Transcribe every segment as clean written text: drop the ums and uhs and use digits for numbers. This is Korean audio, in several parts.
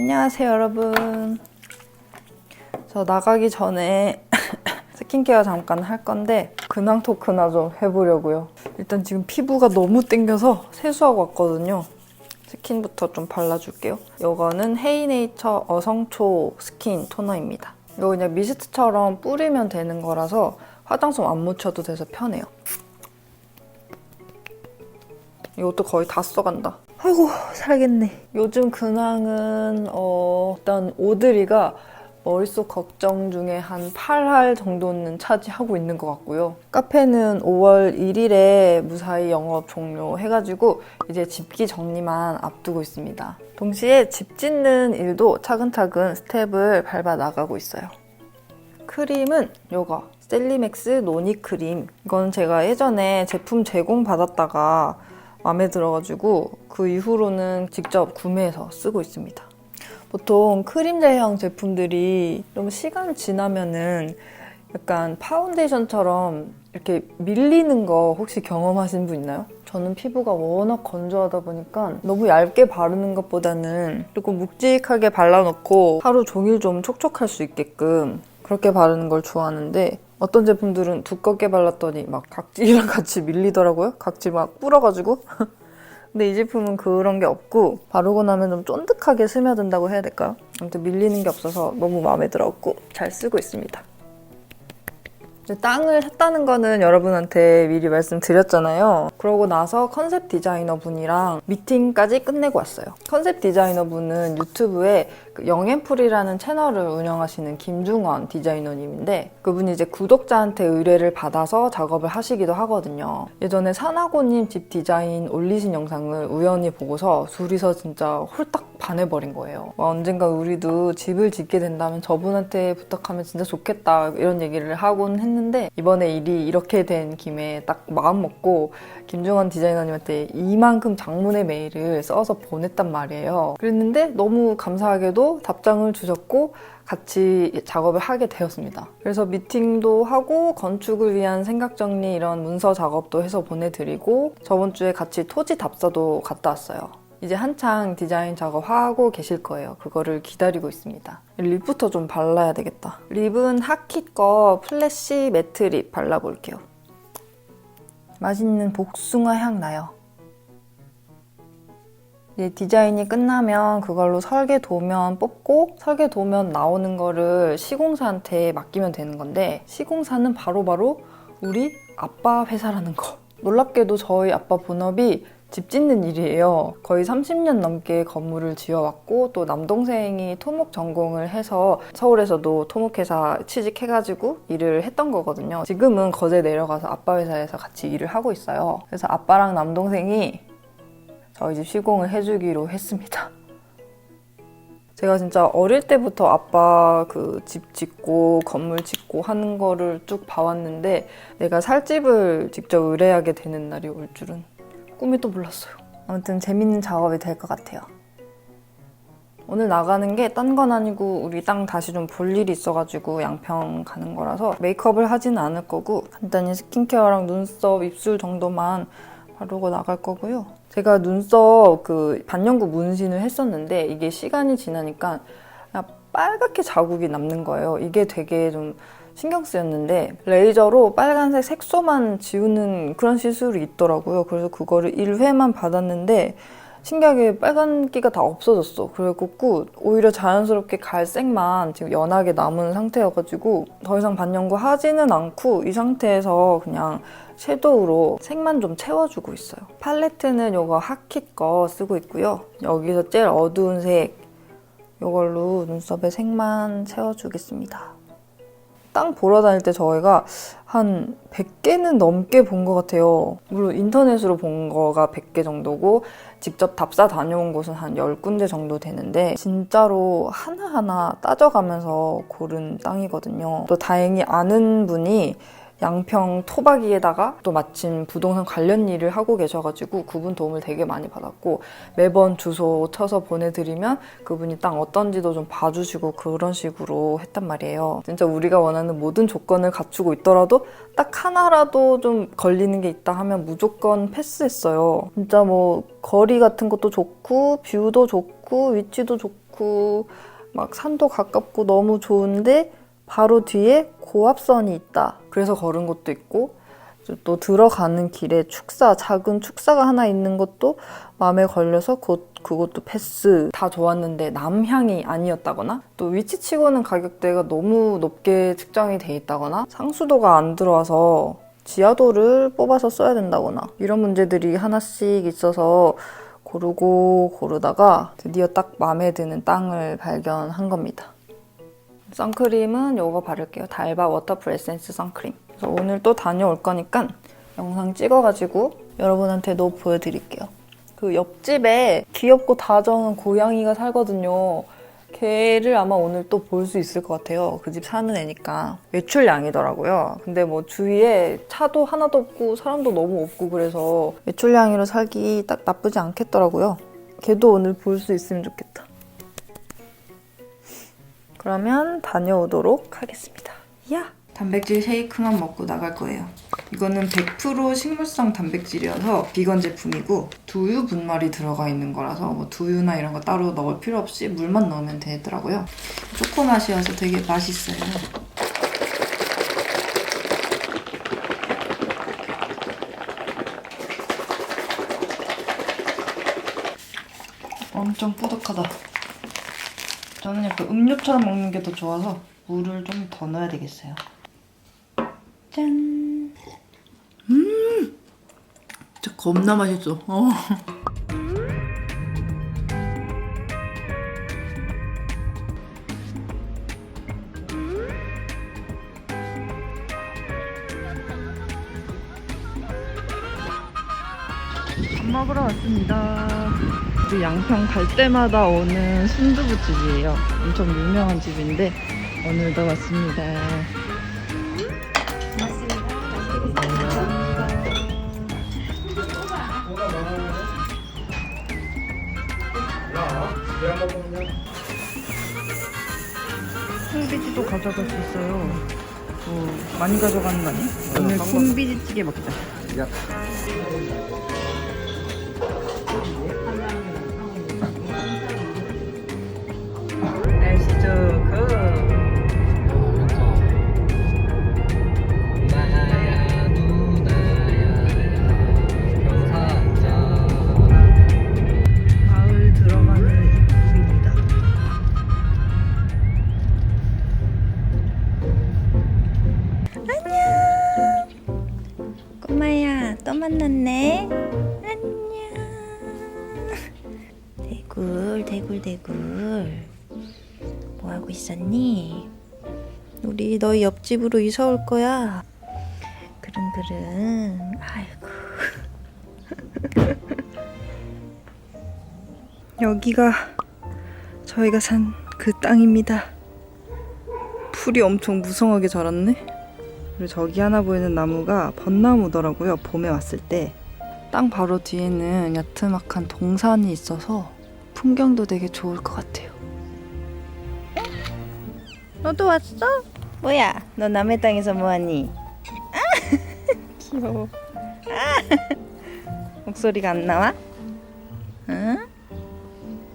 안녕하세요 여러분. 저 나가기 전에 스킨케어 잠깐 할 건데 근황 토크나 좀 해보려고요. 일단 지금 피부가 너무 땡겨서 세수하고 왔거든요. 스킨부터 좀 발라줄게요. 이거는 헤이네이처 어성초 스킨 토너입니다. 이거 그냥 미스트처럼 뿌리면 되는 거라서 화장솜 안 묻혀도 돼서 편해요. 이것도 거의 다 써간다. 아이고 살겠네. 요즘 근황은 일단 오드리가 머릿속 걱정 중에 한 8할 정도는 차지하고 있는 것 같고요. 카페는 5월 1일에 무사히 영업 종료해가지고 이제 집기 정리만 앞두고 있습니다. 동시에 집 짓는 일도 차근차근 스텝을 밟아 나가고 있어요. 크림은 이거 셀리맥스 노니 크림. 이건 제가 예전에 제품 제공 받았다가 마음에 들어가지고 그 이후로는 직접 구매해서 쓰고 있습니다. 보통 크림젤형 제품들이 좀 시간 지나면은 약간 파운데이션처럼 이렇게 밀리는 거 혹시 경험하신 분 있나요? 저는 피부가 워낙 건조하다 보니까 너무 얇게 바르는 것보다는 조금 묵직하게 발라놓고 하루 종일 좀 촉촉할 수 있게끔 그렇게 바르는 걸 좋아하는데 어떤 제품들은 두껍게 발랐더니 막 각질이랑 같이 밀리더라고요. 각질 막 불어가지고. 근데 이 제품은 그런 게 없고 바르고 나면 좀 쫀득하게 스며든다고 해야 될까요? 아무튼 밀리는 게 없어서 너무 마음에 들었고 잘 쓰고 있습니다. 땅을 샀다는 거는 여러분한테 미리 말씀드렸잖아요. 그러고 나서 컨셉 디자이너 분이랑 미팅까지 끝내고 왔어요. 컨셉 디자이너 분은 유튜브에 영앤풀이라는 채널을 운영하시는 김중원 디자이너님인데 그분이 이제 구독자한테 의뢰를 받아서 작업을 하시기도 하거든요. 예전에 사나고님 집 디자인 올리신 영상을 우연히 보고서 둘이서 진짜 홀딱 반해버린 거예요. 언젠가 우리도 집을 짓게 된다면 저분한테 부탁하면 진짜 좋겠다 이런 얘기를 하곤 했는데 이번에 일이 이렇게 된 김에 딱 마음 먹고 김중원 디자이너님한테 이만큼 장문의 메일을 써서 보냈단 말이에요. 그랬는데 너무 감사하게도 답장을 주셨고 같이 작업을 하게 되었습니다. 그래서 미팅도 하고 건축을 위한 생각 정리 이런 문서 작업도 해서 보내드리고 저번 주에 같이 토지 답사도 갔다 왔어요. 이제 한창 디자인 작업하고 계실 거예요. 그거를 기다리고 있습니다. 립부터 좀 발라야 되겠다. 립은 하킷 거 플래시 매트 립 발라볼게요. 맛있는 복숭아 향 나요. 이제 디자인이 끝나면 그걸로 설계 도면 뽑고 설계 도면 나오는 거를 시공사한테 맡기면 되는 건데 시공사는 바로바로 우리 아빠 회사라는 거. 놀랍게도 저희 아빠 본업이 집 짓는 일이에요. 거의 30년 넘게 건물을 지어왔고 또 남동생이 토목 전공을 해서 서울에서도 토목회사 취직해가지고 일을 했던 거거든요. 지금은 거제 내려가서 아빠 회사에서 같이 일을 하고 있어요. 그래서 아빠랑 남동생이 저희 집 시공을 해주기로 했습니다. 제가 진짜 어릴 때부터 아빠 그 집 짓고 건물 짓고 하는 거를 쭉 봐왔는데 내가 살 집을 직접 의뢰하게 되는 날이 올 줄은 꿈에도 몰랐어요. 아무튼 재밌는 작업이 될 것 같아요. 오늘 나가는 게 딴 건 아니고 우리 땅 다시 좀 볼 일이 있어가지고 양평 가는 거라서 메이크업을 하지는 않을 거고 간단히 스킨케어랑 눈썹, 입술 정도만 바르고 나갈 거고요. 제가 눈썹 그 반영구 문신을 했었는데 이게 시간이 지나니까 그냥 빨갛게 자국이 남는 거예요. 이게 되게 좀 신경 쓰였는데 레이저로 빨간색 색소만 지우는 그런 시술이 있더라고요. 그래서 그거를 1회만 받았는데 신기하게 빨간기가 다 없어졌어. 그래갖고 오히려 자연스럽게 갈색만 지금 연하게 남은 상태여가지고 더 이상 반영구 하지는 않고 이 상태에서 그냥 섀도우로 색만 좀 채워주고 있어요. 팔레트는 이거 하킷 거 쓰고 있고요. 여기서 제일 어두운 색 이걸로 눈썹에 색만 채워주겠습니다. 땅 보러 다닐 때 저희가 한 100개는 넘게 본 것 같아요. 물론 인터넷으로 본 거가 100개 정도고 직접 답사 다녀온 곳은 한 10군데 정도 되는데 진짜로 하나하나 따져가면서 고른 땅이거든요. 또 다행히 아는 분이 양평 토박이에다가 또 마침 부동산 관련 일을 하고 계셔가지고 그분 도움을 되게 많이 받았고 매번 주소 쳐서 보내드리면 그분이 땅 어떤지도 좀 봐주시고 그런 식으로 했단 말이에요. 진짜 우리가 원하는 모든 조건을 갖추고 있더라도 딱 하나라도 좀 걸리는 게 있다 하면 무조건 패스했어요. 진짜 뭐 거리 같은 것도 좋고 뷰도 좋고 위치도 좋고 좋고 막 산도 가깝고 너무 좋은데 바로 뒤에 고압선이 있다. 그래서 걸은 것도 있고 또 들어가는 길에 작은 축사가 하나 있는 것도 마음에 걸려서 그것도 패스. 다 좋았는데 남향이 아니었다거나 또 위치치고는 가격대가 너무 높게 측정이 돼 있다거나 상수도가 안 들어와서 지하도를 뽑아서 써야 된다거나 이런 문제들이 하나씩 있어서 고르다가 드디어 딱 마음에 드는 땅을 발견한 겁니다. 선크림은 이거 바를게요. 달바 워터풀 에센스 선크림. 그래서 오늘 또 다녀올 거니까 영상 찍어가지고 여러분한테도 보여드릴게요. 그 옆집에 귀엽고 다정한 고양이가 살거든요. 걔를 아마 오늘 또 볼 수 있을 것 같아요. 그 집 사는 애니까. 외출냥이더라고요. 근데 뭐 주위에 차도 하나도 없고 사람도 너무 없고 그래서 외출냥이로 살기 딱 나쁘지 않겠더라고요. 걔도 오늘 볼 수 있으면 좋겠다. 그러면 다녀오도록 하겠습니다. 야! 단백질 쉐이크만 먹고 나갈 거예요. 이거는 100% 식물성 단백질이어서 비건 제품이고 두유 분말이 들어가 있는 거라서 뭐 두유나 이런 거 따로 넣을 필요 없이 물만 넣으면 되더라고요. 초코 맛이어서 되게 맛있어요. 엄청 뿌듯하다. 저는 약간 음료처럼 먹는 게 더 좋아서 물을 좀 더 넣어야 되겠어요. 짠! 진짜 겁나 맛있어. 밥 먹으러 왔습니다. 우리 양평 갈 때마다 오는 순두부집이에요. 엄청 유명한 집인데 오늘도 왔습니다. 콩비지도 가져갈 수 있어요. 많이 가져가는 거 아니야? 오늘 콩비지찌개 먹자. 날씨 좋고 나야 누나야 경사자 마을 들어가는 입구입니다. 안녕 꼬마야 또 만났네. 안녕 대굴 뭐하고 있었니? 우리 너희 옆집으로 이사 올 거야. 그릉 아이고 여기가 저희가 산 그 땅입니다. 풀이 엄청 무성하게 자랐네. 그리고 저기 하나 보이는 나무가 벚나무더라고요. 봄에 왔을 때. 땅 바로 뒤에는 야트막한 동산이 있어서 풍경도 되게 좋을 것 같아요. 너도 왔어? 뭐야? 너 남의 땅에서 뭐하니? 귀여워. 목소리가 안 나와? 응?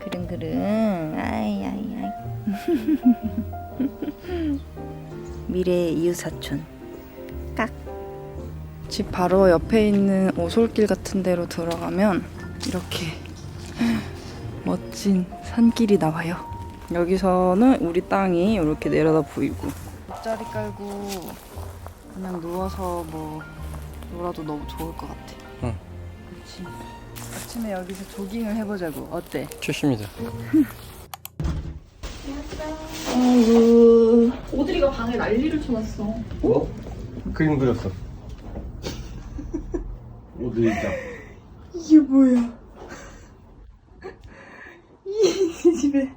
그릉 아이 미래의 이웃사촌 깍. 집 바로 옆에 있는 오솔길 같은 데로 들어가면 이렇게 멋진 산길이 나와요. 여기서는 우리 땅이 이렇게 내려다 보이고 돗자리 깔고 그냥 누워서 뭐 놀아도 너무 좋을 것 같아. 응. 그렇지. 아침에 여기서 조깅을 해보자고. 어때? 좋습니다. 아이고. 오드리가 방에 난리를 쳐놨어. 뭐? 그림 그렸어. 오드리자. 이게 뭐야? 이 집에.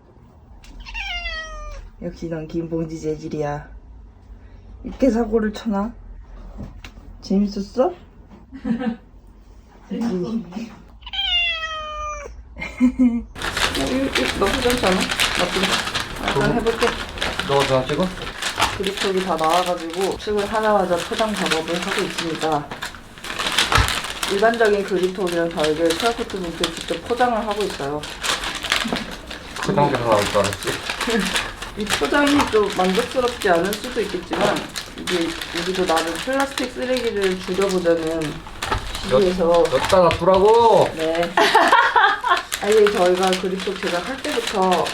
역시 넌 김봉지 재질이야. 이렇게 사고를 쳐나? 재밌었어? 나쁘지 않아? 나쁘다. 해볼게. 너가 다 찍어? 그립톡이 다 나와가지고 출근하자마자 포장 작업을 하고 있습니다. 일반적인 그립톡이랑 다르게 트라코트 뭉테 직접 포장을 하고 있어요. 포장돼서 나올 줄 알았지. 이 포장이 좀 만족스럽지 않을 수도 있겠지만 이게 우리도 나름 플라스틱 쓰레기를 줄여보자는 시기에서 몇 달 앞두라고. 네. 아예 저희가 그립톡 제작할 때부터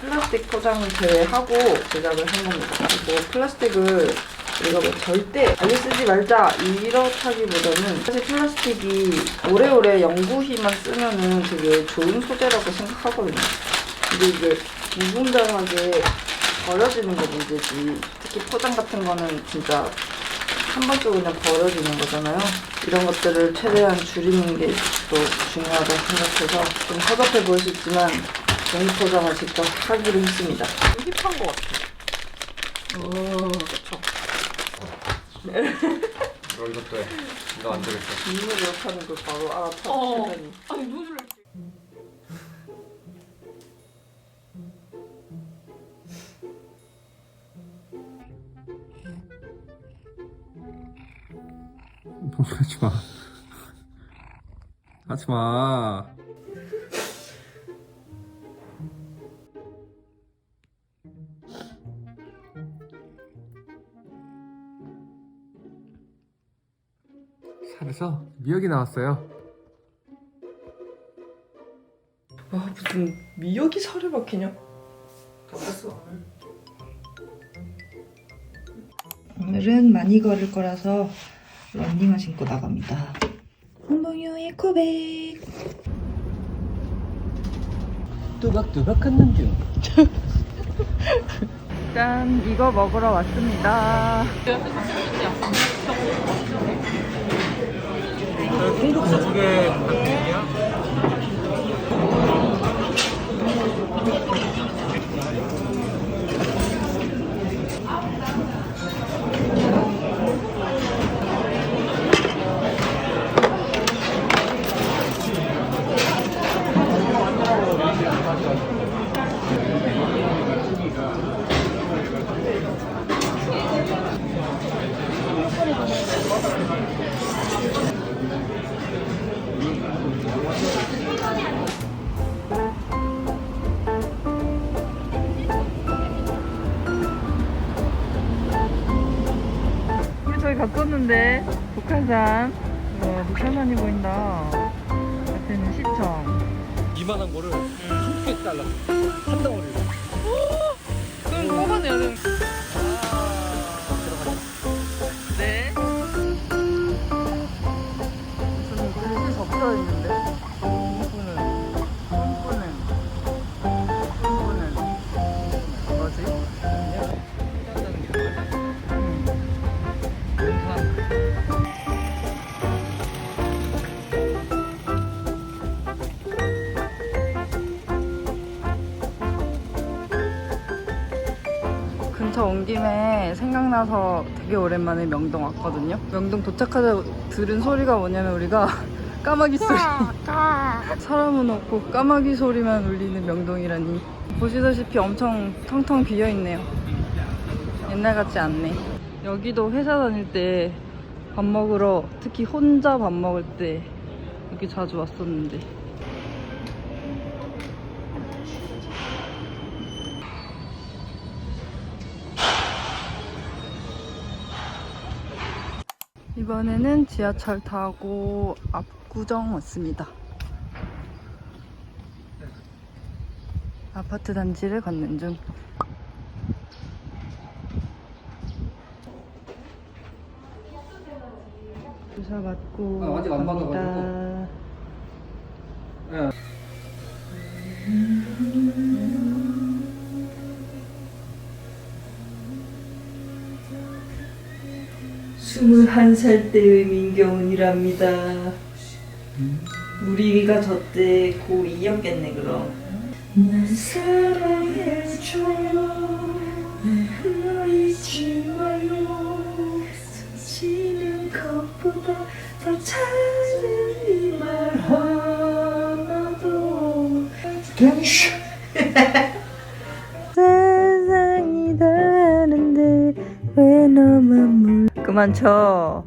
플라스틱 포장을 제외하고 제작을 한 겁니다. 뭐 플라스틱을 우리가 뭐 절대 아예 쓰지 말자 이렇다기보다는 사실 플라스틱이 오래오래 영구히만 쓰면은 되게 좋은 소재라고 생각하거든요. 근데 이게 무분별하게 버려지는 게 문제지. 특히 포장 같은 거는 진짜 한 번 쓰고 그냥 버려지는 거잖아요. 이런 것들을 최대한 줄이는 게 또 중요하다고 생각해서 좀 허접해 보일 수 있지만 종이 포장을 직접 하기로 했습니다. 힙한 것 같아. 오, 그쵸. 너 이것도 해. 너 안 되겠어. 눈을 이렇게 하는 걸 바로 알아차리다니. 아니 눈을 하지 마. 하지 마. 살에서 미역이 나왔어요. 아 무슨 미역이 살에 박히냐? 오늘은 많이 걸을 거라서 런닝화 신고 나갑니다. 홍동효의 고백. 뚜벅뚜벅한 남주. 짠, 이거 먹으러 왔습니다. 콩국수 2개 부탁드릴게요. 우리 저기 갔었는데 북한산. 북한산이 보인다. 앞에는 시청. 이만한 거를 함께 잘라. 한 덩어리로. 그럼 뽑아내야 되는. 네. 무슨 글씨 적혀 있는데? 꿈꾸는 뭐지? 근처 온 김에 생각나서 되게 오랜만에 명동 왔거든요. 명동 도착하자 들은 소리가 뭐냐면 우리가 까마귀 소리. 사람은 없고 까마귀 소리만 울리는 명동이라니. 보시다시피 엄청 텅텅 비어있네요. 옛날 같지 않네. 여기도 회사 다닐 때 밥 먹으러, 특히 혼자 밥 먹을 때 여기 자주 왔었는데. 이번에는 지하철 타고 압구정 왔습니다. 아파트 단지를 걷는 중. 주사 맞고 아직 안 갑니다. 받아가지고. 스물한 살 때의 민경훈이랍니다. 우리가 저때 고2였겠네 그럼. 날 사랑해줘요. 널 잊지 마요. 스치는 것보다 더 작은 이 말 하나도. 세상이 다른데 왜 너만 그만 쳐.